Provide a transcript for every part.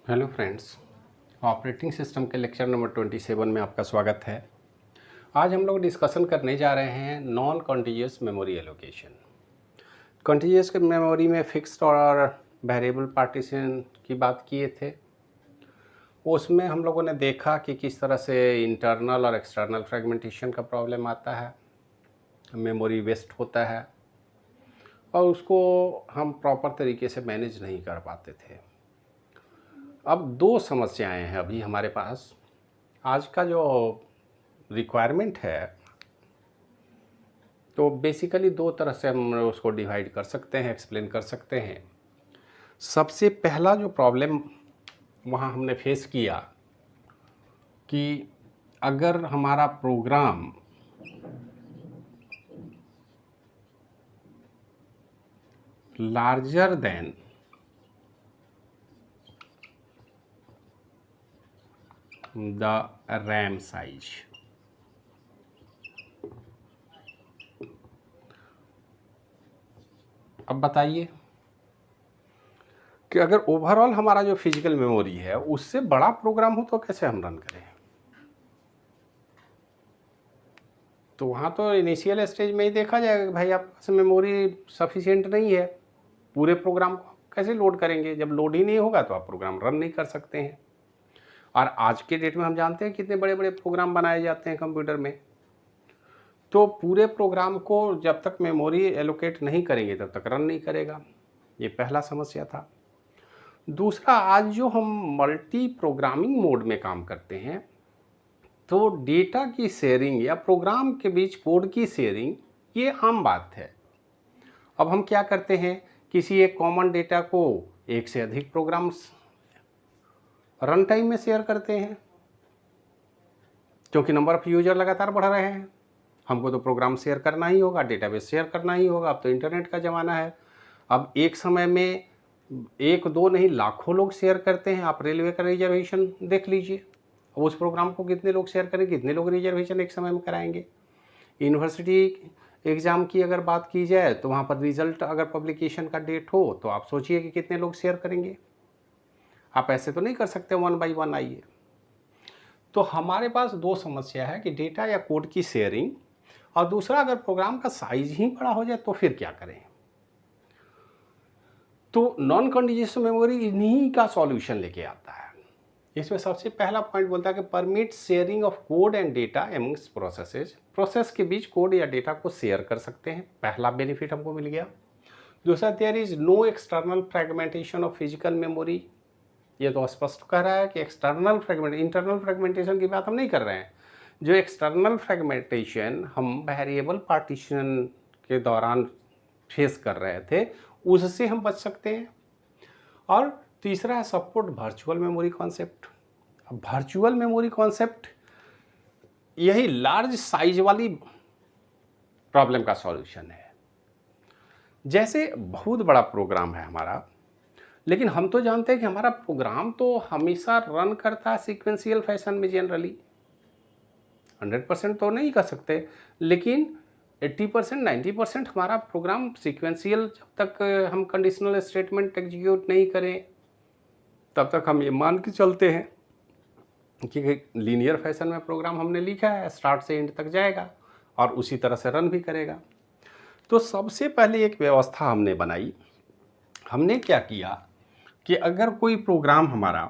Hello friends, operating system के lecture number 27 में आपका स्वागत है। आज हम लोग डिस्कशन करने जा रहे हैं non contiguous memory allocation. Contiguous memory में फिक्स्ड और वेरिएबल पार्टीशन की बात किए थे। उसमें हम लोगों ने देखा कि किस तरह से इंटरनल और एक्सटर्नल फ्रेगमेंटेशन का प्रॉब्लम आता है, मेमोरी वेस्ट होता है और उसको हम प्रॉपर तरीके से मैनेज नहीं कर पाते थे। अब दो समस्याएं हैं अभी हमारे पास। आज का जो रिक्वायरमेंट है तो बेसिकली दो तरह से हम उसको डिवाइड कर सकते हैं, एक्सप्लेन कर सकते हैं। सबसे पहला जो प्रॉब्लम वहाँ हमने फेस किया कि अगर हमारा program larger than the RAM size, अब बताइए कि अगर ओवरऑल हमारा जो फिजिकल मेमोरी है उससे बड़ा प्रोग्राम हो तो कैसे हम रन करें। तो वहाँ तो इनिशियल स्टेज में ही देखा जाएगा कि भाई आपके पास मेमोरी सफिशिएंट नहीं है, पूरे प्रोग्राम को कैसे लोड करेंगे। जब लोड ही नहीं होगा तो आप प्रोग्राम रन नहीं कर सकते हैं। और आज के डेट में हम जानते हैं कितने बड़े बड़े प्रोग्राम बनाए जाते हैं कंप्यूटर में। तो पूरे प्रोग्राम को जब तक मेमोरी एलोकेट नहीं करेंगे तब तक रन नहीं करेगा। ये पहला समस्या था। दूसरा, आज जो हम मल्टी प्रोग्रामिंग मोड में काम करते हैं तो डेटा की शेयरिंग या प्रोग्राम के बीच कोड की शेयरिंग ये आम बात है। अब हम क्या करते हैं, किसी एक कॉमन डेटा को एक से अधिक प्रोग्राम्स रन टाइम में शेयर करते हैं, क्योंकि नंबर ऑफ़ यूजर लगातार बढ़ रहे हैं। हमको तो प्रोग्राम शेयर करना ही होगा, डेटाबेस शेयर करना ही होगा। अब तो इंटरनेट का ज़माना है। अब एक समय में एक दो नहीं लाखों लोग शेयर करते हैं। आप रेलवे का रिजर्वेशन देख लीजिए, अब उस प्रोग्राम को कितने लोग शेयर करेंगे, कितने लोग रिजर्वेशन एक समय में कराएंगे। यूनिवर्सिटी एग्ज़ाम की अगर बात की जाए तो वहाँ पर रिज़ल्ट अगर पब्लिकेशन का डेट हो तो आप सोचिए कि कितने लोग शेयर करेंगे। आप ऐसे तो नहीं कर सकते 1 बाई 1 आइए। तो हमारे पास दो समस्या है कि डेटा या कोड की शेयरिंग, और दूसरा अगर प्रोग्राम का साइज ही बड़ा हो जाए तो फिर क्या करें। तो नॉन कंटीजियस मेमोरी इन्हीं का सॉल्यूशन लेके आता है। इसमें सबसे पहला पॉइंट बोलता है कि permit sharing of code and data amongst processes. Process के बीच कोड या डेटा को शेयर कर सकते हैं, पहला बेनिफिट हमको मिल गया। दूसरा, there is no external fragmentation of physical memory. ये तो स्पष्ट कह रहा है कि एक्सटर्नल फ्रेगमेंट, इंटरनल फ्रेगमेंटेशन की बात हम नहीं कर रहे हैं। जो एक्सटर्नल फ्रेगमेंटेशन हम वेरिएबल पार्टीशन के दौरान फेस कर रहे थे उससे हम बच सकते हैं। और तीसरा है सपोर्ट वर्चुअल मेमोरी कॉन्सेप्ट। अब वर्चुअल मेमोरी कॉन्सेप्ट यही लार्ज साइज वाली प्रॉब्लम का सॉल्यूशन है। जैसे बहुत बड़ा प्रोग्राम है हमारा, लेकिन हम तो जानते हैं कि हमारा प्रोग्राम तो हमेशा रन करता है सीक्वेंशियल फैशन में। जनरली 100% तो नहीं कर सकते, लेकिन 80% 90% हमारा प्रोग्राम सीक्वेंशियल, जब तक हम कंडीशनल स्टेटमेंट एग्जीक्यूट नहीं करें तब तक हम ये मान के चलते हैं कि लीनियर फैशन में प्रोग्राम हमने लिखा है, स्टार्ट से एंड तक जाएगा और उसी तरह से रन भी करेगा। तो सबसे पहले एक व्यवस्था हमने बनाई। हमने क्या किया कि अगर कोई प्रोग्राम हमारा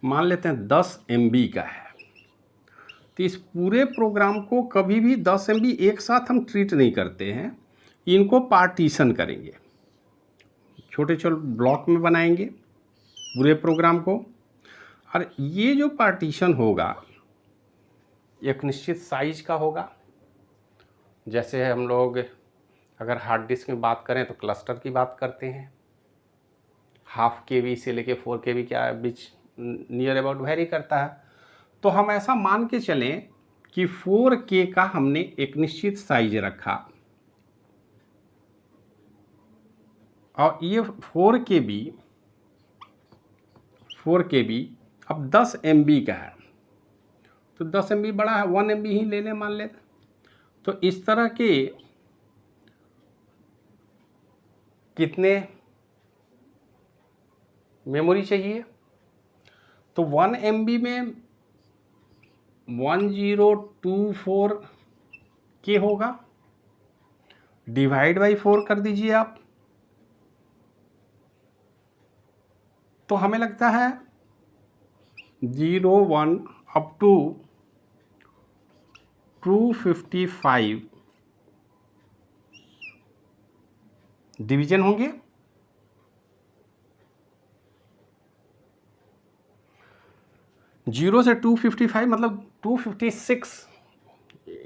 मान लेते हैं 10 MB का है, तो इस पूरे प्रोग्राम को कभी भी 10 MB एक साथ हम ट्रीट नहीं करते हैं। इनको पार्टीशन करेंगे, छोटे छोटे ब्लॉक में बनाएंगे पूरे प्रोग्राम को। और ये जो पार्टीशन होगा एक निश्चित साइज का होगा। जैसे हम लोग अगर हार्ड डिस्क में बात करें तो क्लस्टर की बात करते हैं, 1/2 KB से लेके 4 KB क्या बीच नियर अबाउट वेरी करता है। तो हम ऐसा मान के चलें कि 4K का हमने एक निश्चित साइज रखा और ये 4 KB अब 10 MB का है, तो 10 MB बड़ा है, 1 MB ही ले लें मान लें। तो इस तरह के कितने मेमोरी चाहिए, तो 1 MB में 1024 के होगा, डिवाइड बाई 4 कर दीजिए आप, तो हमें लगता है 01 अप टू 255 डिवीजन होंगे। जीरो से 255 मतलब 256,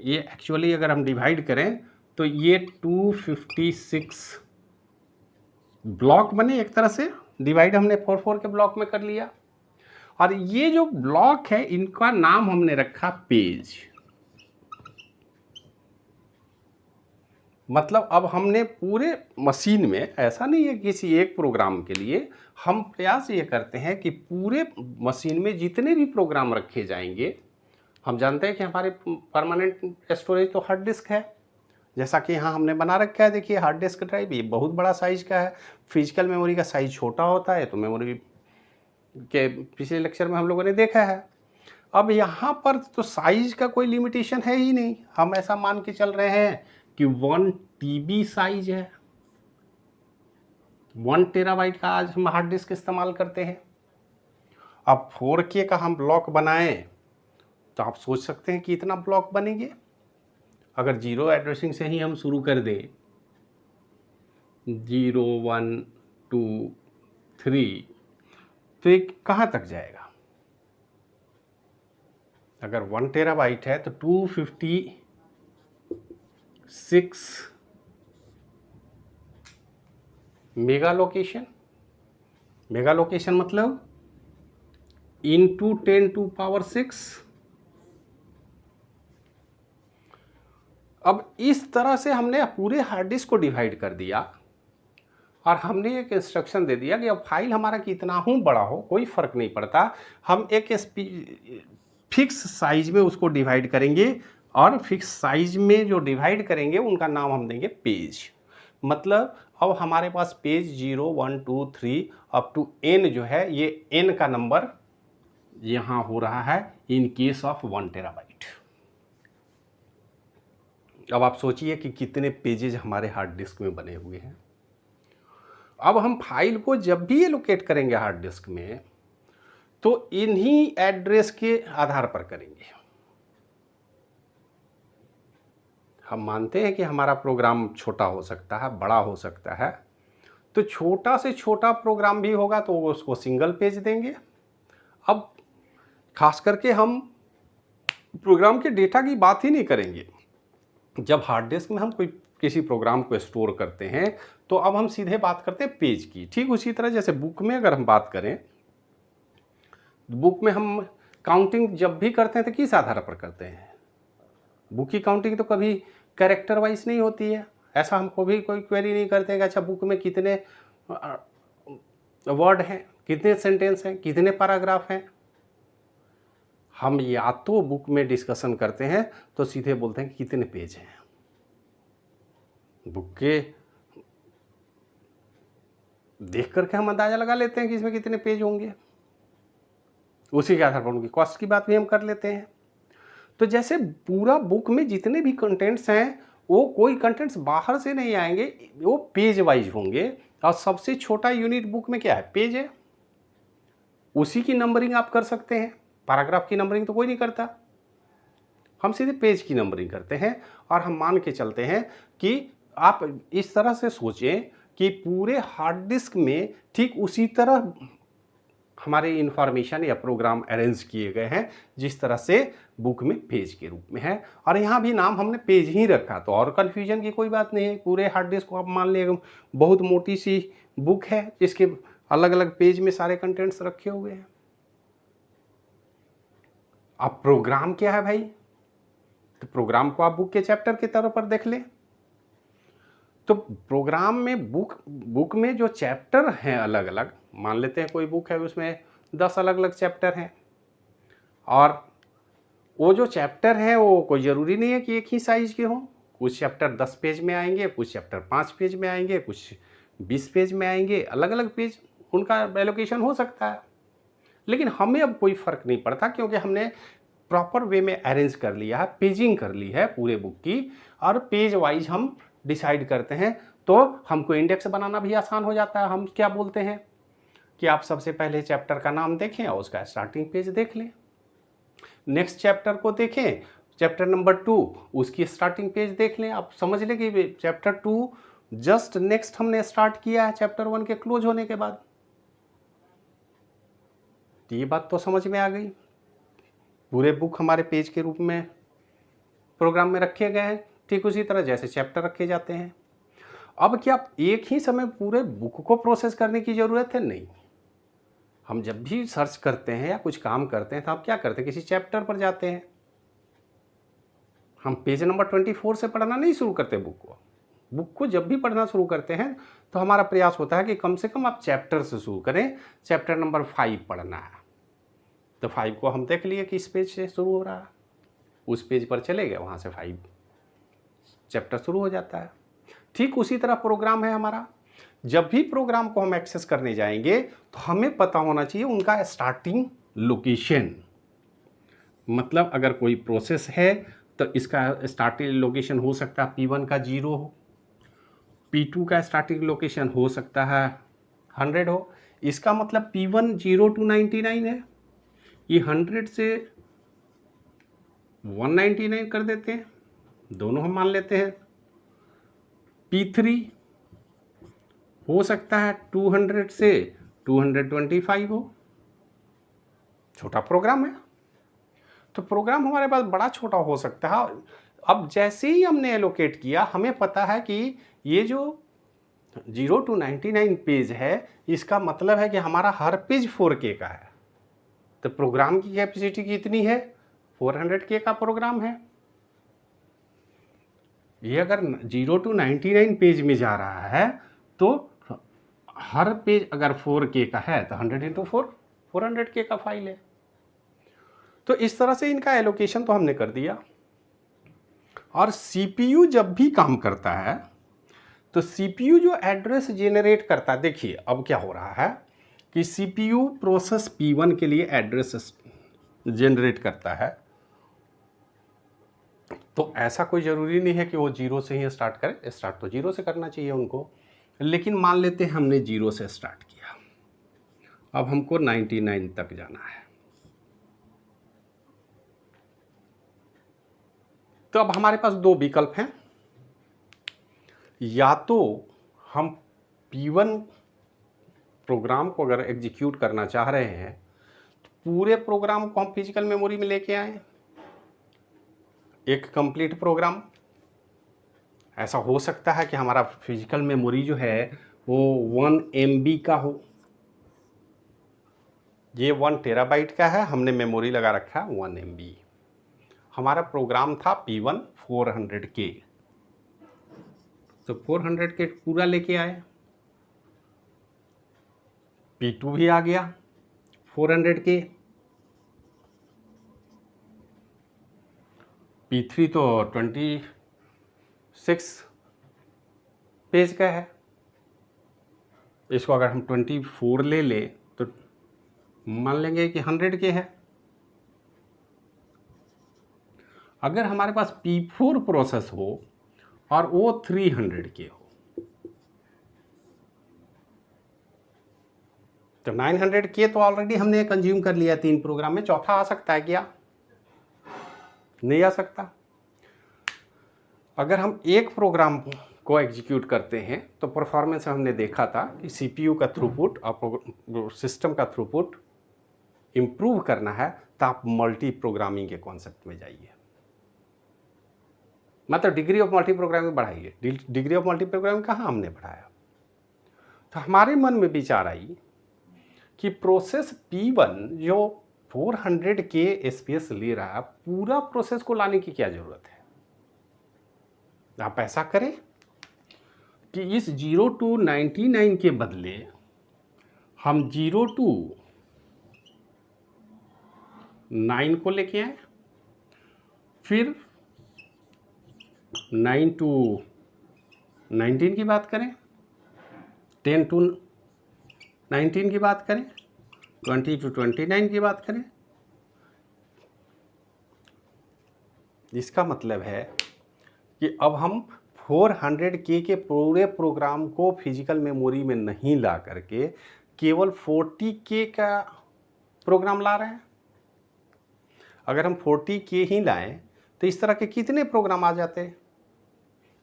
ये एक्चुअली अगर हम डिवाइड करें तो ये 256 ब्लॉक बने एक तरह से, डिवाइड हमने 4 के ब्लॉक में कर लिया। और ये जो ब्लॉक है इनका नाम हमने रखा पेज। मतलब अब हमने पूरे मशीन में, ऐसा नहीं है किसी एक प्रोग्राम के लिए, हम प्रयास ये करते हैं कि पूरे मशीन में जितने भी प्रोग्राम रखे जाएंगे, हम जानते हैं कि हमारे परमानेंट स्टोरेज तो हार्ड डिस्क है, जैसा कि यहाँ हमने बना रखा है। देखिए हार्ड डिस्क ड्राइव ये बहुत बड़ा साइज का है, फिजिकल मेमोरी का साइज छोटा होता है, तो मेमोरी के पिछले लेक्चर में हम लोगों ने देखा है। अब यहाँ पर तो साइज का कोई लिमिटेशन है ही नहीं, हम ऐसा मान के चल रहे हैं कि 1 TB साइज है, 1 टेराबाइट का आज हम हार्ड डिस्क इस्तेमाल करते हैं। अब 4K का हम ब्लॉक बनाएं तो आप सोच सकते हैं कि इतना ब्लॉक बनेंगे। अगर जीरो एड्रेसिंग से ही हम शुरू कर दें, 0 1 2 3, तो ये कहाँ तक जाएगा? अगर 1 टेराबाइट है तो 256 मेगा लोकेशन, मेगा लोकेशन मतलब इंटू 10⁶। अब इस तरह से हमने पूरे हार्ड डिस्क को डिवाइड कर दिया और हमने एक इंस्ट्रक्शन दे दिया कि अब फाइल हमारा कितना हो बड़ा हो कोई फ़र्क नहीं पड़ता, हम एक फिक्स साइज में उसको डिवाइड करेंगे और फिक्स साइज में जो डिवाइड करेंगे उनका नाम हम देंगे पेज। मतलब अब हमारे पास पेज 0 1 2 3 अप टू n जो है, ये n का नंबर यहाँ हो रहा है इन केस ऑफ 1 टेराबाइट। अब आप सोचिए कि कितने पेजेज हमारे हार्ड डिस्क में बने हुए हैं। अब हम फाइल को जब भी एलोकेट करेंगे हार्ड डिस्क में तो इन्हीं एड्रेस के आधार पर करेंगे। हम मानते हैं कि हमारा प्रोग्राम छोटा हो सकता है, बड़ा हो सकता है, तो छोटा से छोटा प्रोग्राम भी होगा तो उसको सिंगल पेज देंगे। अब खास करके हम प्रोग्राम के डेटा की बात ही नहीं करेंगे। जब हार्ड डिस्क में हम कोई किसी प्रोग्राम को स्टोर करते हैं तो अब हम सीधे बात करते हैं पेज की। ठीक उसी तरह जैसे बुक में अगर हम बात करें, बुक में हम काउंटिंग जब भी करते हैं तो किस आधार पर करते हैं? बुक की काउंटिंग तो कभी कैरेक्टर वाइज नहीं होती है। ऐसा हमको भी कोई क्वेरी नहीं करते हैं कि अच्छा बुक में कितने वर्ड हैं, कितने सेंटेंस हैं, कितने पैराग्राफ हैं। हम या तो बुक में डिस्कशन करते हैं तो सीधे बोलते हैं कि कितने पेज हैं। बुक के देख करके हम अंदाज़ा लगा लेते हैं कि इसमें कितने पेज होंगे, उसी के आधार पर उनकी कॉस्ट की बात भी हम कर लेते हैं। तो जैसे पूरा बुक में जितने भी कंटेंट्स हैं वो कोई कंटेंट्स बाहर से नहीं आएंगे, वो पेज वाइज होंगे। और सबसे छोटा यूनिट बुक में क्या है? पेज है। उसी की नंबरिंग आप कर सकते हैं, पैराग्राफ की नंबरिंग तो कोई नहीं करता, हम सीधे पेज की नंबरिंग करते हैं। और हम मान के चलते हैं कि आप इस तरह से सोचें कि पूरे हार्ड डिस्क में ठीक उसी तरह हमारे इंफॉर्मेशन या प्रोग्राम अरेंज किए गए हैं जिस तरह से बुक में पेज के रूप में है। और यहाँ भी नाम हमने पेज ही रखा, तो और कन्फ्यूजन की कोई बात नहीं है। पूरे हार्ड डिस्क को आप मान लिया बहुत मोटी सी बुक है जिसके अलग अलग पेज में सारे कंटेंट्स रखे हुए हैं। अब प्रोग्राम क्या है भाई? तो प्रोग्राम को आप बुक के चैप्टर के तौर पर देख लें। तो प्रोग्राम में बुक में जो चैप्टर हैं अलग अलग, मान लेते हैं कोई बुक है उसमें 10 अलग अलग चैप्टर हैं, और वो जो चैप्टर हैं वो कोई ज़रूरी नहीं है कि एक ही साइज़ के हों। कुछ चैप्टर 10 पेज में आएंगे, कुछ चैप्टर 5 पेज में आएंगे, कुछ 20 पेज में आएंगे, अलग अलग पेज उनका एलोकेशन हो सकता है, लेकिन हमें अब कोई फ़र्क नहीं पड़ता क्योंकि हमने प्रॉपर वे में अरेंज कर लिया है, पेजिंग कर ली है पूरे बुक की, और पेज वाइज हम डिसाइड करते हैं। तो हमको इंडेक्स बनाना भी आसान हो जाता है। हम क्या बोलते हैं कि आप सबसे पहले चैप्टर का नाम देखें और उसका स्टार्टिंग पेज देख लें, नेक्स्ट चैप्टर को देखें, चैप्टर नंबर 2 उसकी स्टार्टिंग पेज देख लें। आप समझ लें कि चैप्टर 2 जस्ट नेक्स्ट हमने स्टार्ट किया है चैप्टर 1 के क्लोज होने के बाद। तो ये बात तो समझ में आ गई। पूरे बुक हमारे पेज के रूप में प्रोग्राम में रखे गए हैं, ठीक उसी तरह जैसे चैप्टर रखे जाते हैं। अब क्या एक ही समय पूरे बुक को प्रोसेस करने की ज़रूरत है? नहीं। हम जब भी सर्च करते हैं या कुछ काम करते हैं तो आप क्या करते हैं, किसी चैप्टर पर जाते हैं। हम पेज नंबर 24 से पढ़ना नहीं शुरू करते बुक को जब भी पढ़ना शुरू करते हैं तो हमारा प्रयास होता है कि कम से कम आप चैप्टर से शुरू करें। चैप्टर नंबर 5 पढ़ना है तो 5 को हम देख लिए कि इस पेज से शुरू हो रहा है, उस पेज पर चले गए, वहाँ से 5 चैप्टर शुरू हो जाता है। ठीक उसी तरह प्रोग्राम है हमारा। जब भी प्रोग्राम को हम एक्सेस करने जाएंगे तो हमें पता होना चाहिए उनका स्टार्टिंग लोकेशन। मतलब अगर कोई प्रोसेस है तो इसका स्टार्टिंग लोकेशन हो सकता है P1 का 0 हो, P2 का स्टार्टिंग लोकेशन हो सकता है 100 हो। इसका मतलब P1 0 to 99 है, ये 100 से 199 कर देते हैं, दोनों हम मान लेते हैं। P3 हो सकता है 200 से 225 हो। छोटा प्रोग्राम है तो प्रोग्राम हमारे पास बड़ा छोटा हो सकता है। अब जैसे ही हमने एलोकेट किया, हमें पता है कि ये जो 0 to 99 पेज है, इसका मतलब है कि हमारा हर पेज 4K का है। तो प्रोग्राम की कैपेसिटी कितनी है? 400K का प्रोग्राम है। ये अगर 0 to 99 पेज में जा रहा है तो हर पेज अगर 4K का है तो 100 into 4 400K का फाइल है। तो इस तरह से इनका एलोकेशन तो हमने कर दिया। और CPU जब भी काम करता है तो CPU जो एड्रेस जेनरेट करता है, देखिए अब क्या हो रहा है कि CPU प्रोसेस P1 के लिए एड्रेस जेनरेट करता है। तो ऐसा कोई ज़रूरी नहीं है कि वो 0 से ही स्टार्ट करें, स्टार्ट तो 0 से करना चाहिए उनको। लेकिन मान लेते हैं हमने 0 से स्टार्ट किया, अब हमको 99 तक जाना है। तो अब हमारे पास दो विकल्प हैं, या तो हम P1 प्रोग्राम को अगर एग्जीक्यूट करना चाह रहे हैं तो पूरे प्रोग्राम को हम फिजिकल मेमोरी में लेके आए, एक कंप्लीट प्रोग्राम। ऐसा हो सकता है कि हमारा फिजिकल मेमोरी जो है वो 1 MB का हो, ये 1 टेराबाइट का है, हमने मेमोरी लगा रखा है 1 MB। हमारा प्रोग्राम था P1 400K, तो 400K पूरा लेके आए। P2 भी आ गया 400K, P3 तो 26 पेज का है, इसको अगर हम 24 ले लें तो मान लेंगे कि 100K है। अगर हमारे पास P4 प्रोसेस हो और वो 300K हो तो 900K तो ऑलरेडी हमने कंज्यूम कर लिया 3 प्रोग्राम में। चौथा आ सकता है क्या? नहीं आ सकता। अगर हम एक प्रोग्राम को एग्जीक्यूट करते हैं तो परफॉर्मेंस हमने देखा था कि CPU का थ्रूपुट और सिस्टम का थ्रूपुट इम्प्रूव करना है तो आप मल्टी प्रोग्रामिंग के कॉन्सेप्ट में जाइए, मतलब डिग्री ऑफ मल्टी प्रोग्रामिंग बढ़ाइए। डिग्री ऑफ मल्टी प्रोग्रामिंग कहाँ हमने बढ़ाया? तो हमारे मन में विचार आई कि प्रोसेस P1 जो 400K स्पेस ले रहा है, पूरा प्रोसेस को लाने की क्या ज़रूरत है? आप ऐसा करें कि इस 0 to 99 के बदले हम 0 to 9 को लेके आए, फिर 9 to 19 की बात करें, 10 to 19 की बात करें, 20 to 29 की बात करें, इसका मतलब है कि अब हम 400K के पूरे प्रोग्राम को फिजिकल मेमोरी में नहीं ला करके केवल 40K का प्रोग्राम ला रहे हैं। अगर हम 40K ही लाएं तो इस तरह के कितने प्रोग्राम आ जाते हैं।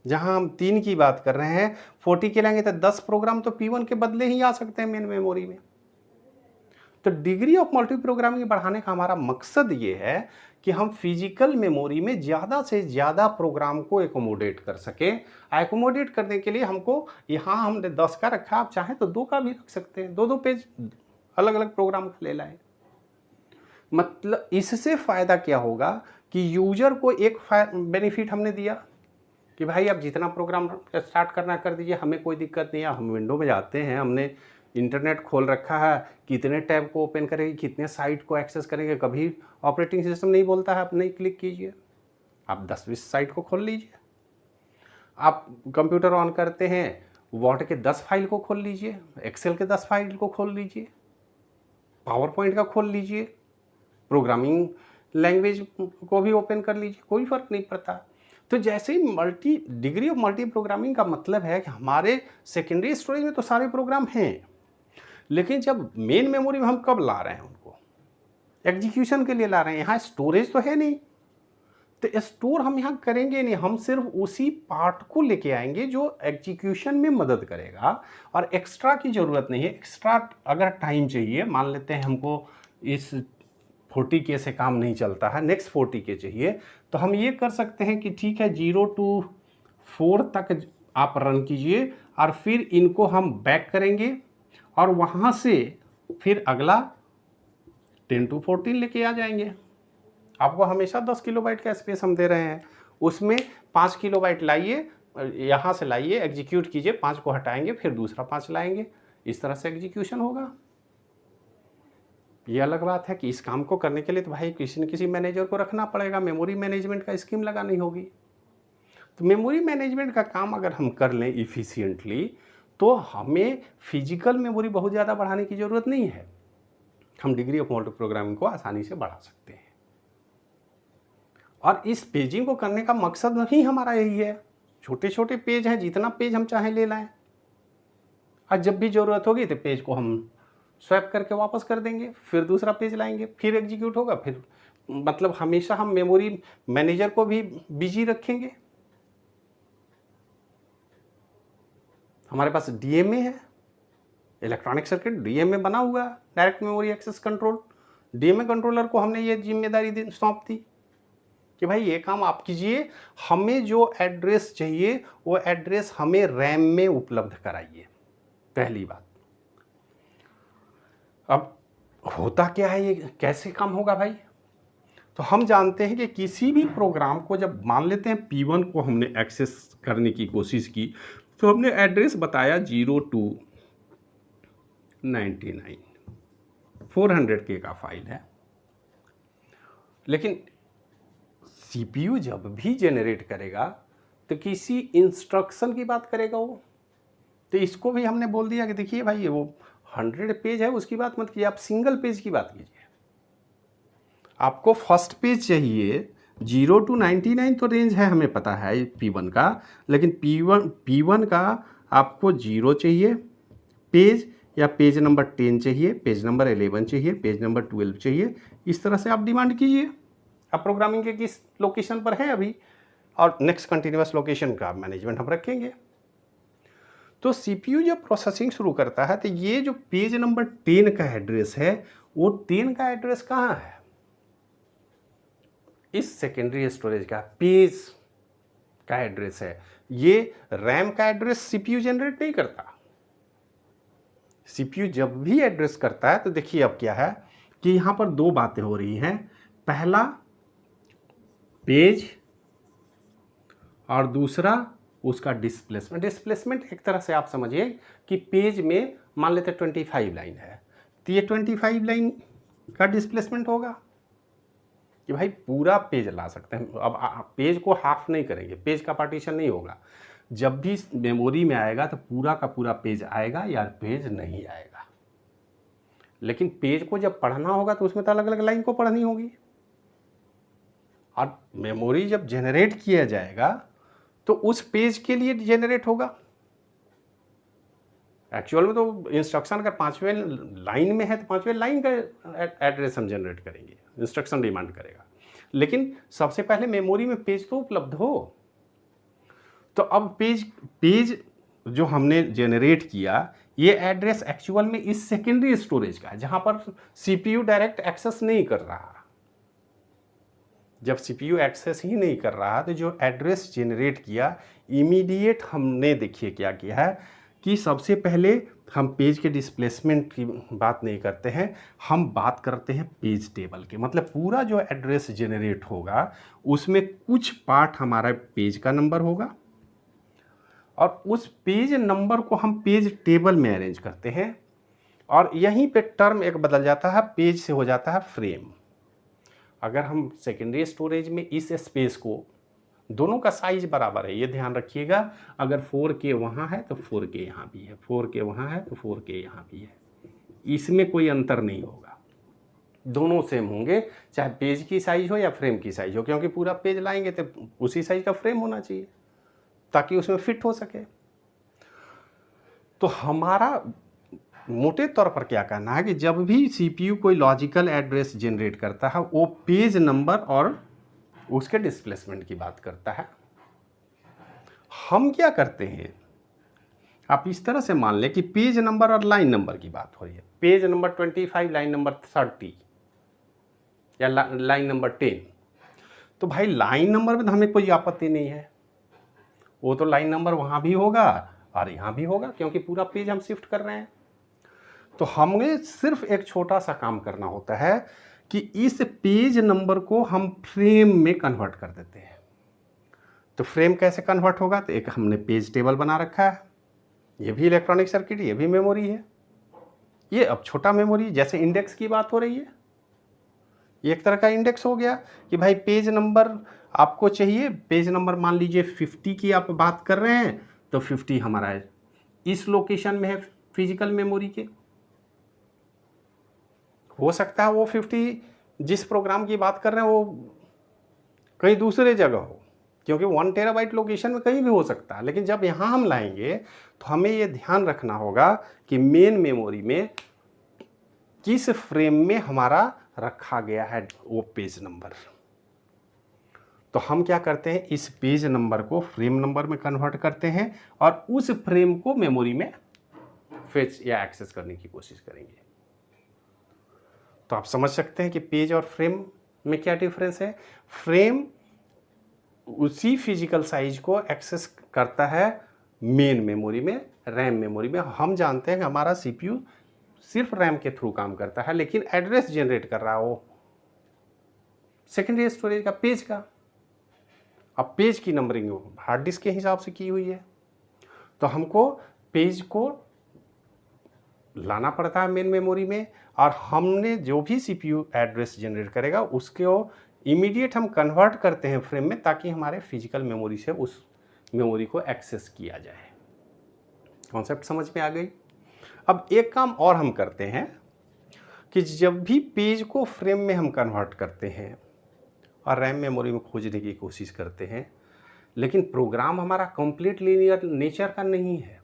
जहां हम 3 की बात कर रहे हैं, 40K लाएंगे तो 10 प्रोग्राम तो P1 के बदले ही आ सकते हैं मेन मेमोरी में। तो डिग्री ऑफ मल्टी प्रोग्रामिंग बढ़ाने का हमारा मकसद ये है कि हम फिजिकल मेमोरी में ज़्यादा से ज़्यादा प्रोग्राम को एकोमोडेट कर सकें। एकोमोडेट करने के लिए हमको, यहाँ हमने 10 का रखा, आप चाहें तो 2 का भी रख सकते हैं, 2-2 पेज अलग अलग प्रोग्राम का ले लाएं। मतलब इससे फ़ायदा क्या होगा कि यूजर को एक बेनिफिट हमने दिया कि भाई आप जितना प्रोग्राम स्टार्ट करना कर दीजिए, हमें कोई दिक्कत नहीं है। हम विंडो में जाते हैं, हमने इंटरनेट खोल रखा है, कितने टैब को ओपन करेंगे, कितने साइट को एक्सेस करेंगे, कभी ऑपरेटिंग सिस्टम नहीं बोलता है आप नहीं क्लिक कीजिए, आप 10-20 साइट को खोल लीजिए। आप कंप्यूटर ऑन करते हैं, वर्ड के 10 फाइल को खोल लीजिए, एक्सेल के 10 फाइल को खोल लीजिए, पावर पॉइंट का खोल लीजिए, प्रोग्रामिंग लैंग्वेज को भी ओपन कर लीजिए, कोई फ़र्क नहीं पड़ता। तो जैसे ही डिग्री ऑफ मल्टी प्रोग्रामिंग का मतलब है कि हमारे सेकेंडरी स्टोरेज में तो सारे प्रोग्राम हैं, लेकिन जब मेन मेमोरी में हम कब ला रहे हैं उनको, एग्जीक्यूशन के लिए ला रहे हैं। यहाँ स्टोरेज तो है नहीं, तो स्टोर हम यहाँ करेंगे नहीं, हम सिर्फ उसी पार्ट को लेके आएंगे जो एग्जीक्यूशन में मदद करेगा, और एक्स्ट्रा की ज़रूरत नहीं है। एक्स्ट्रा अगर टाइम चाहिए, मान लेते हैं हमको इस 40K से काम नहीं चलता है, नेक्स्ट 40K चाहिए, तो हम ये कर सकते हैं कि ठीक है 0 to 4 तक आप रन कीजिए, और फिर इनको हम बैक करेंगे और वहाँ से फिर अगला 10 to 14 लेके आ जाएंगे। आपको हमेशा 10 किलोबाइट का स्पेस हम दे रहे हैं, उसमें 5 किलोबाइट लाइए, यहाँ से लाइए, एग्जीक्यूट कीजिए, 5 को हटाएंगे, फिर दूसरा 5 लाएंगे, इस तरह से एग्जीक्यूशन होगा। ये अलग बात है कि इस काम को करने के लिए तो भाई किसी न किसी मैनेजर को रखना पड़ेगा, मेमोरी मैनेजमेंट का स्कीम लगानी होगी। तो मेमोरी मैनेजमेंट का काम अगर हम कर लें इफ़िशिएंटली, तो हमें फिजिकल मेमोरी बहुत ज़्यादा बढ़ाने की ज़रूरत नहीं है, हम डिग्री ऑफ मल्टी प्रोग्रामिंग को आसानी से बढ़ा सकते हैं। और इस पेजिंग को करने का मकसद ही हमारा यही है। छोटे छोटे पेज हैं, जितना पेज हम चाहें ले लाएं, और जब भी ज़रूरत होगी तो पेज को हम स्वैप करके वापस कर देंगे, फिर दूसरा पेज लाएंगे, फिर एग्जीक्यूट होगा, फिर मतलब हमेशा हम मेमोरी मैनेजर को भी बिजी रखेंगे। हमारे पास डीएमए है, इलेक्ट्रॉनिक सर्किट डीएमए बना हुआ है, direct memory access control. DMA controller को हमने ये जिम्मेदारी सौंप दी कि भाई ये काम आप कीजिए, हमें जो एड्रेस चाहिए वो एड्रेस हमें रैम में उपलब्ध कराइए, पहली बात। अब होता क्या है, ये कैसे काम होगा भाई? तो हम जानते हैं कि किसी भी प्रोग्राम को जब मान लेते हैं P1 को हमने एक्सेस करने की कोशिश की, तो हमने एड्रेस बताया 0 to 99, 400K का फाइल है। लेकिन CPU जब भी जनरेट करेगा तो किसी इंस्ट्रक्शन की बात करेगा वो, तो इसको भी हमने बोल दिया कि देखिए भाई ये वो 100 पेज है, उसकी बात मत कीजिए, आप सिंगल पेज की बात कीजिए। आपको फर्स्ट पेज चाहिए, 0 to 99 तो रेंज है, हमें पता है P1 का, लेकिन P1 का आपको 0 चाहिए पेज, या पेज नंबर 10 चाहिए, पेज नंबर 11 चाहिए, पेज नंबर 12 चाहिए। इस तरह से आप डिमांड कीजिए। आप प्रोग्रामिंग के किस लोकेशन पर हैं अभी, और नेक्स्ट कंटिन्यूअस लोकेशन का मैनेजमेंट हम रखेंगे। तो CPU जब प्रोसेसिंग शुरू करता है तो ये जो पेज नंबर 10 का एड्रेस है, वो 10 का एड्रेस कहाँ है? इस सेकेंडरी स्टोरेज का पेज का एड्रेस है। ये रैम का एड्रेस CPU जनरेट नहीं करता। CPU जब भी एड्रेस करता है तो देखिए अब क्या है कि यहाँ पर दो बातें हो रही हैं। पहला पेज, और दूसरा उसका डिस्प्लेसमेंट। डिस्प्लेसमेंट एक तरह से आप समझिए कि पेज में मान लेते 25 लाइन है, तो ये 25 लाइन का डिस्प्लेसमेंट होगा कि भाई पूरा पेज ला सकते हैं। अब पेज को हाफ नहीं करेंगे, पेज का पार्टीशन नहीं होगा। जब भी मेमोरी में आएगा तो पूरा का पूरा पेज आएगा या पेज नहीं आएगा। लेकिन पेज को जब पढ़ना होगा तो उसमें तो अलग अलग लाइन को पढ़नी होगी। और मेमोरी जब जनरेट किया जाएगा तो उस पेज के लिए जनरेट होगा। एक्चुअल में तो इंस्ट्रक्शन अगर 5वें लाइन में है तो 5वें लाइन का एड्रेस हम जनरेट करेंगे, इंस्ट्रक्शन डिमांड करेगा। लेकिन सबसे पहले मेमोरी में पेज तो उपलब्ध हो। तो अब पेज जो हमने जनरेट किया, ये एड्रेस एक्चुअल में इस सेकेंडरी स्टोरेज का है, जहां पर सीपीयू डायरेक्ट एक्सेस नहीं कर रहा। जब सीपीयू एक्सेस ही नहीं कर रहा तो जो एड्रेस जनरेट किया, इमीडिएट हमने देखिए क्या किया है कि सबसे पहले हम पेज के डिस्प्लेसमेंट की बात नहीं करते हैं, हम बात करते हैं पेज टेबल के। मतलब पूरा जो एड्रेस जनरेट होगा उसमें कुछ पार्ट हमारा पेज का नंबर होगा और उस पेज नंबर को हम पेज टेबल में अरेंज करते हैं। और यहीं पे टर्म एक बदल जाता है, पेज से हो जाता है फ्रेम। अगर हम सेकेंडरी स्टोरेज में इस स्पेस को, दोनों का साइज बराबर है, ये ध्यान रखिएगा। अगर 4K वहाँ है तो 4K यहाँ भी है, 4K वहाँ है तो 4K यहाँ भी है, इसमें कोई अंतर नहीं होगा, दोनों सेम होंगे, चाहे पेज की साइज हो या फ्रेम की साइज हो, क्योंकि पूरा पेज लाएंगे तो उसी साइज का फ्रेम होना चाहिए ताकि उसमें फिट हो सके। तो हमारा मोटे तौर पर क्या कहना है कि जब भी सीपीयू कोई लॉजिकल एड्रेस जनरेट करता है वो पेज नंबर और उसके डिस्प्लेसमेंट की बात करता है। हम क्या करते हैं, आप इस तरह से मान लें कि पेज नंबर और लाइन नंबर की बात हो रही है, पेज नंबर 25, लाइन नंबर 30 या लाइन नंबर 10, तो भाई लाइन नंबर में तो हमें कोई आपत्ति नहीं है, वो तो लाइन नंबर वहाँ भी होगा और यहाँ भी होगा क्योंकि पूरा पेज हम शिफ्ट कर रहे हैं। तो हमें सिर्फ एक छोटा सा काम करना होता है कि इस पेज नंबर को हम फ्रेम में कन्वर्ट कर देते हैं। तो फ्रेम कैसे कन्वर्ट होगा, तो एक हमने पेज टेबल बना रखा है, ये भी इलेक्ट्रॉनिक सर्किट, ये भी मेमोरी है। ये अब छोटा मेमोरी, जैसे इंडेक्स की बात हो रही है, ये एक तरह का इंडेक्स हो गया कि भाई पेज नंबर आपको चाहिए, पेज नंबर मान लीजिए 50 की आप बात कर रहे हैं तो 50 हमारा है इस लोकेशन में है फिजिकल मेमोरी के। हो सकता है वो 50 जिस प्रोग्राम की बात कर रहे हैं वो कहीं दूसरे जगह हो, क्योंकि 1 टेराबाइट लोकेशन में कहीं भी हो सकता है। लेकिन जब यहाँ हम लाएंगे तो हमें ये ध्यान रखना होगा कि मेन मेमोरी में किस फ्रेम में हमारा रखा गया है वो पेज नंबर। तो हम क्या करते हैं, इस पेज नंबर को फ्रेम नंबर में कन्वर्ट करते हैं और उस फ्रेम को मेमोरी में फेच या एक्सेस करने की कोशिश करेंगे। तो आप समझ सकते हैं कि पेज और फ्रेम में क्या डिफरेंस है। फ्रेम उसी फिजिकल साइज को एक्सेस करता है मेन मेमोरी में, रैम मेमोरी में। हम जानते हैं कि हमारा सीपीयू सिर्फ रैम के थ्रू काम करता है, लेकिन एड्रेस जनरेट कर रहा है वो सेकेंडरी स्टोरेज का, पेज का। अब पेज की नंबरिंग हार्ड डिस्क के हिसाब से की हुई है, तो हमको पेज को लाना पड़ता है मेन मेमोरी में, और हमने जो भी सीपीयू एड्रेस जनरेट करेगा उसको इमीडिएट हम कन्वर्ट करते हैं फ्रेम में, ताकि हमारे फिजिकल मेमोरी से उस मेमोरी को एक्सेस किया जाए। कॉन्सेप्ट समझ में आ गई। अब एक काम और हम करते हैं कि जब भी पेज को फ्रेम में हम कन्वर्ट करते हैं और रैम मेमोरी में खोजने की कोशिश करते हैं, लेकिन प्रोग्राम हमारा कंप्लीट लीनियर नेचर का नहीं है।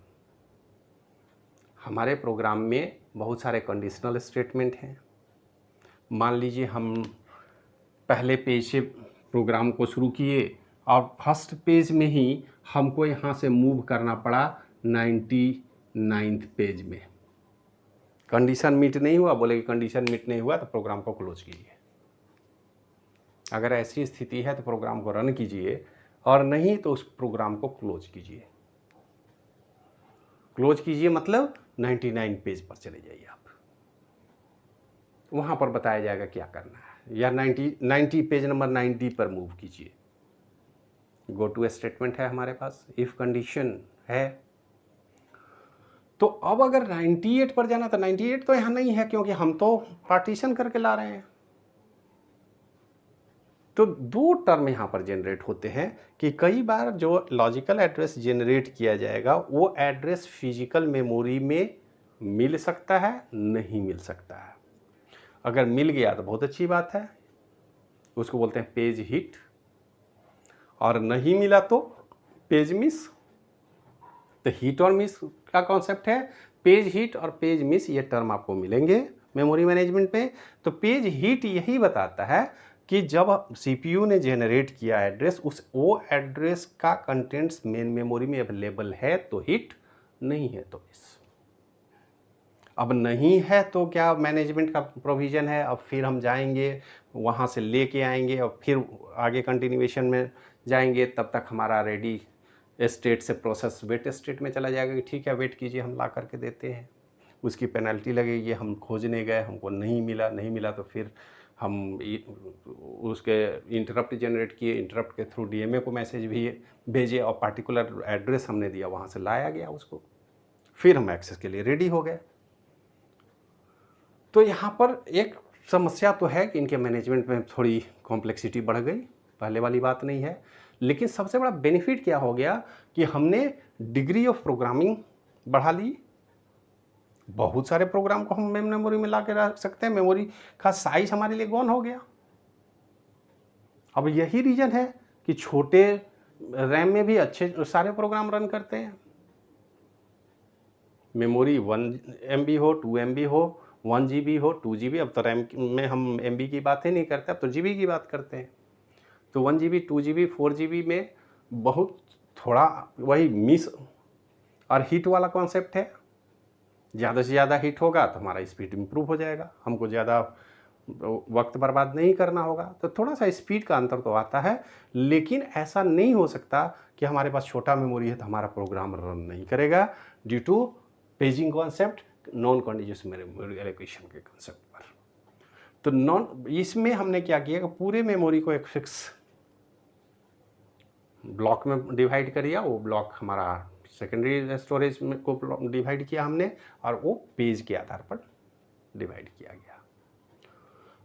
हमारे प्रोग्राम में बहुत सारे कंडीशनल स्टेटमेंट हैं। मान लीजिए हम पहले पेज से प्रोग्राम को शुरू किए और फर्स्ट पेज में ही हमको यहाँ से मूव करना पड़ा 99th पेज में। कंडीशन मीट नहीं हुआ, बोले कि कंडीशन मीट नहीं हुआ तो प्रोग्राम को क्लोज कीजिए। अगर ऐसी स्थिति है तो प्रोग्राम को रन कीजिए, और नहीं तो उस प्रोग्राम को क्लोज कीजिए। क्लोज कीजिए मतलब 99 पेज पर चले जाइए आप, वहाँ पर बताया जाएगा क्या करना है, या 90 पेज नंबर 90 पर मूव कीजिए। गो टू स्टेटमेंट है हमारे पास, इफ कंडीशन है। तो अब अगर 98 पर जाना तो 98 तो यहाँ नहीं है, क्योंकि हम तो पार्टीशन करके ला रहे हैं। तो दो टर्म यहाँ पर जनरेट होते हैं कि कई बार जो लॉजिकल एड्रेस जनरेट किया जाएगा वो एड्रेस फिजिकल मेमोरी में मिल सकता है, नहीं मिल सकता है। अगर मिल गया तो बहुत अच्छी बात है, उसको बोलते हैं पेज हिट, और नहीं मिला तो पेज मिस। तो हिट और मिस का कॉन्सेप्ट है, पेज हिट और पेज मिस ये टर्म आपको मिलेंगे मेमोरी मैनेजमेंट में। तो पेज हिट यही बताता है कि जब सीपीयू ने जनरेट किया एड्रेस, वो एड्रेस का कंटेंट्स मेन मेमोरी में अवेलेबल है तो हिट, नहीं है तो मिस। अब नहीं है तो क्या मैनेजमेंट का प्रोविज़न है, अब फिर हम जाएंगे वहाँ से लेके आएंगे और फिर आगे कंटिन्यूएशन में जाएंगे, तब तक हमारा रेडी स्टेट से प्रोसेस वेट स्टेट में चला जाएगा कि ठीक है वेट कीजिए, हम ला करके देते हैं। उसकी पेनल्टी लगेगी, हम खोजने गए, हमको नहीं मिला तो फिर हम उसके इंटरप्ट जनरेट किए, इंटरप्ट के थ्रू डीएमए को मैसेज भी भेजे और पार्टिकुलर एड्रेस हमने दिया, वहाँ से लाया गया उसको, फिर हम एक्सेस के लिए रेडी हो गए। तो यहाँ पर एक समस्या तो है कि इनके मैनेजमेंट में थोड़ी कॉम्प्लेक्सिटी बढ़ गई, पहले वाली बात नहीं है। लेकिन सबसे बड़ा बेनिफिट क्या हो गया कि हमने डिग्री ऑफ प्रोग्रामिंग बढ़ा ली। बहुत सारे प्रोग्राम को हम मेमोरी में ला के रख सकते हैं, मेमोरी का साइज हमारे लिए गौन हो गया। अब यही रीज़न है कि छोटे रैम में भी अच्छे सारे प्रोग्राम रन करते हैं। मेमोरी 1 MB हो, 2 MB हो, 1 GB हो, 2 GB, अब तो रैम में हम MB की बात ही नहीं करते, अब तो GB की बात करते हैं। तो 1 GB, 2 GB, 4 GB में बहुत थोड़ा वही मिस और हिट वाला कॉन्सेप्ट है। ज़्यादा से ज़्यादा हिट होगा तो हमारा स्पीड इम्प्रूव हो जाएगा, हमको ज़्यादा वक्त बर्बाद नहीं करना होगा। तो थोड़ा सा स्पीड का अंतर तो आता है, लेकिन ऐसा नहीं हो सकता कि हमारे पास छोटा मेमोरी है तो हमारा प्रोग्राम रन नहीं करेगा due to paging concept, non continuous memory allocation के कॉन्सेप्ट पर। तो इसमें हमने क्या किया कि पूरे मेमोरी को एक फिक्स ब्लॉक में डिवाइड कर दिया। वो ब्लॉक हमारा सेकेंडरी स्टोरेज में को डिवाइड किया हमने, और वो पेज के आधार पर डिवाइड किया गया।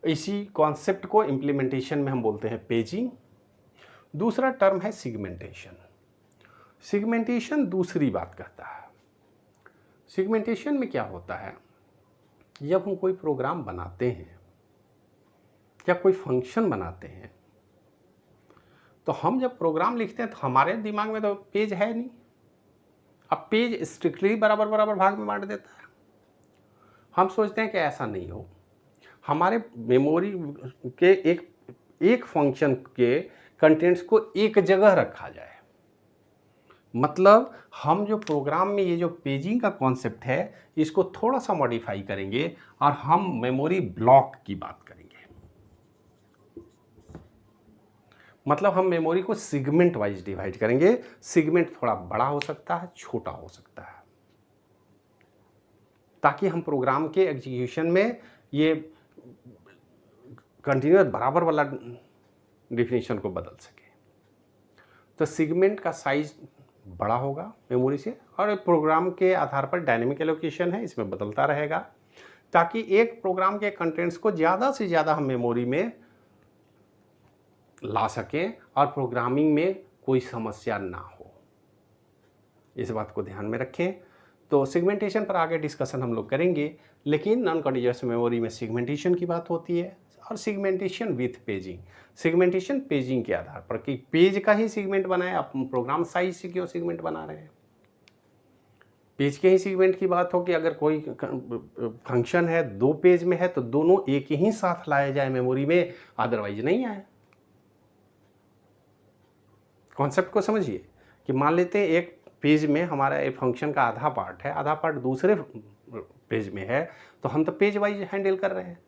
इसी कॉन्सेप्ट को इम्प्लीमेंटेशन में हम बोलते हैं पेजिंग। दूसरा टर्म है सिगमेंटेशन। सिगमेंटेशन दूसरी बात कहता है। सिगमेंटेशन में क्या होता है, जब हम कोई प्रोग्राम बनाते हैं या कोई फंक्शन बनाते हैं, तो हम जब प्रोग्राम लिखते हैं तो हमारे दिमाग में तो पेज है नहीं। अब पेज स्ट्रिक्टली बराबर बराबर भाग में बांट देता है। हम सोचते हैं कि ऐसा नहीं हो, हमारे मेमोरी के एक फंक्शन के कंटेंट्स को एक जगह रखा जाए। मतलब हम जो प्रोग्राम में ये जो पेजिंग का कॉन्सेप्ट है इसको थोड़ा सा मॉडिफाई करेंगे और हम मेमोरी ब्लॉक की बात करेंगे। मतलब हम मेमोरी को सेगमेंट वाइज डिवाइड करेंगे। सेगमेंट थोड़ा बड़ा हो सकता है, छोटा हो सकता है, ताकि हम प्रोग्राम के एग्जीक्यूशन में ये कंटिन्यूअस बराबर वाला डिफिनीशन को बदल सके। तो सेगमेंट का साइज बड़ा होगा मेमोरी से, और प्रोग्राम के आधार पर डायनेमिक एलोकेशन है, इसमें बदलता रहेगा, ताकि एक प्रोग्राम के कंटेंट्स को ज़्यादा से ज़्यादा हम मेमोरी में ला सकें और प्रोग्रामिंग में कोई समस्या ना हो। इस बात को ध्यान में रखें। तो सेगमेंटेशन पर आगे डिस्कशन हम लोग करेंगे, लेकिन नॉन कॉन्टिन्यूअस मेमोरी में सेगमेंटेशन की बात होती है, और segmentation with paging. Segmentation paging के आधार पर कि पेज का ही सेगमेंट बनाए, आप प्रोग्राम साइज से क्यों सेगमेंट बना रहे हैं। पेज के ही सेगमेंट की बात हो कि अगर कोई फंक्शन है 2 पेज में है तो दोनों एक ही साथ लाए जाए मेमोरी में, अदरवाइज नहीं आए। कॉन्सेप्ट को समझिए कि मान लेते हैं एक पेज में हमारा एक फंक्शन का आधा पार्ट है, आधा पार्ट दूसरे पेज में है, तो हम तो पेज वाइज हैंडल कर रहे हैं।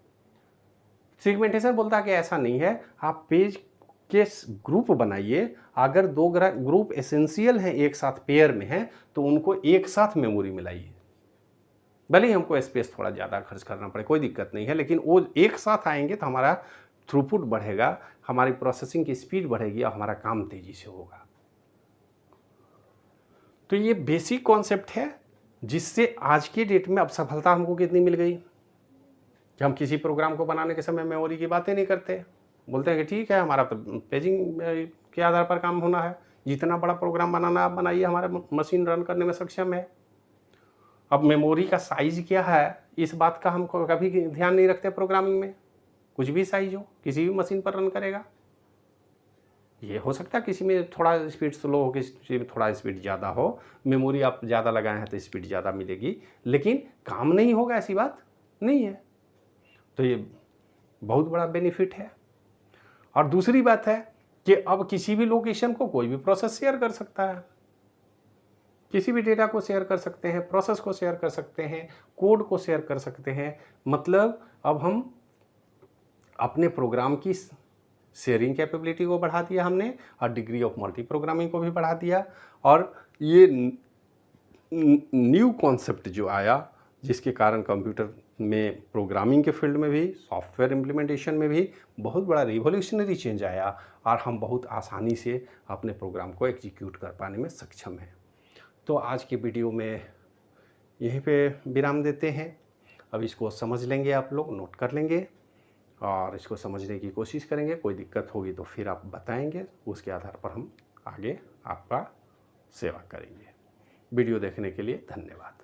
सेगमेंटेशन बोलता है कि ऐसा नहीं है, आप पेज के ग्रुप बनाइए। अगर 2 ग्रुप एसेंशियल हैं, एक साथ पेयर में हैं, तो उनको एक साथ मेमोरी में लाइए। भले ही हमको स्पेस थोड़ा ज़्यादा खर्च करना पड़े, कोई दिक्कत नहीं है, लेकिन वो एक साथ आएंगे तो हमारा थ्रूपुट बढ़ेगा, हमारी प्रोसेसिंग की स्पीड बढ़ेगी और हमारा काम तेज़ी से होगा। तो ये बेसिक कॉन्सेप्ट है, जिससे आज की डेट में अब सफलता हमको कितनी मिल गई कि हम किसी प्रोग्राम को बनाने के समय मेमोरी की बातें नहीं करते। बोलते हैं कि ठीक है, हमारा तो पेजिंग के आधार पर काम होना है, जितना बड़ा प्रोग्राम बनाना आप बनाइए, हमारा मशीन रन करने में सक्षम है। अब मेमोरी का साइज़ क्या है, इस बात का हम कभी ध्यान नहीं रखते प्रोग्रामिंग में। कुछ भी साइज़ हो, किसी भी मशीन पर रन करेगा। ये हो सकता है किसी में थोड़ा स्पीड स्लो हो, किसी में थोड़ा स्पीड ज़्यादा हो, मेमोरी आप ज़्यादा लगाए हैं तो स्पीड ज़्यादा मिलेगी, लेकिन काम नहीं होगा ऐसी बात नहीं है। तो ये बहुत बड़ा बेनिफिट है। और दूसरी बात है कि अब किसी भी लोकेशन को कोई भी प्रोसेस शेयर कर सकता है, किसी भी डेटा को शेयर कर सकते हैं, प्रोसेस को शेयर कर सकते हैं, कोड को शेयर कर सकते हैं। मतलब अब हम अपने प्रोग्राम की शेयरिंग कैपेबिलिटी को बढ़ा दिया हमने, और डिग्री ऑफ मल्टी प्रोग्रामिंग को भी बढ़ा दिया। और ये न्यू कॉन्सेप्ट जो आया, जिसके कारण कंप्यूटर में प्रोग्रामिंग के फील्ड में भी, सॉफ्टवेयर इम्प्लीमेंटेशन में भी बहुत बड़ा रिवॉल्यूशनरी चेंज आया, और हम बहुत आसानी से अपने प्रोग्राम को एग्जीक्यूट कर पाने में सक्षम हैं। तो आज के वीडियो में यहीं पे विराम देते हैं। अब इसको समझ लेंगे, आप लोग नोट कर लेंगे और इसको समझने की कोशिश करेंगे। कोई दिक्कत होगी तो फिर आप बताएंगे, उसके आधार पर हम आगे आपका सेवा करेंगे। वीडियो देखने के लिए धन्यवाद।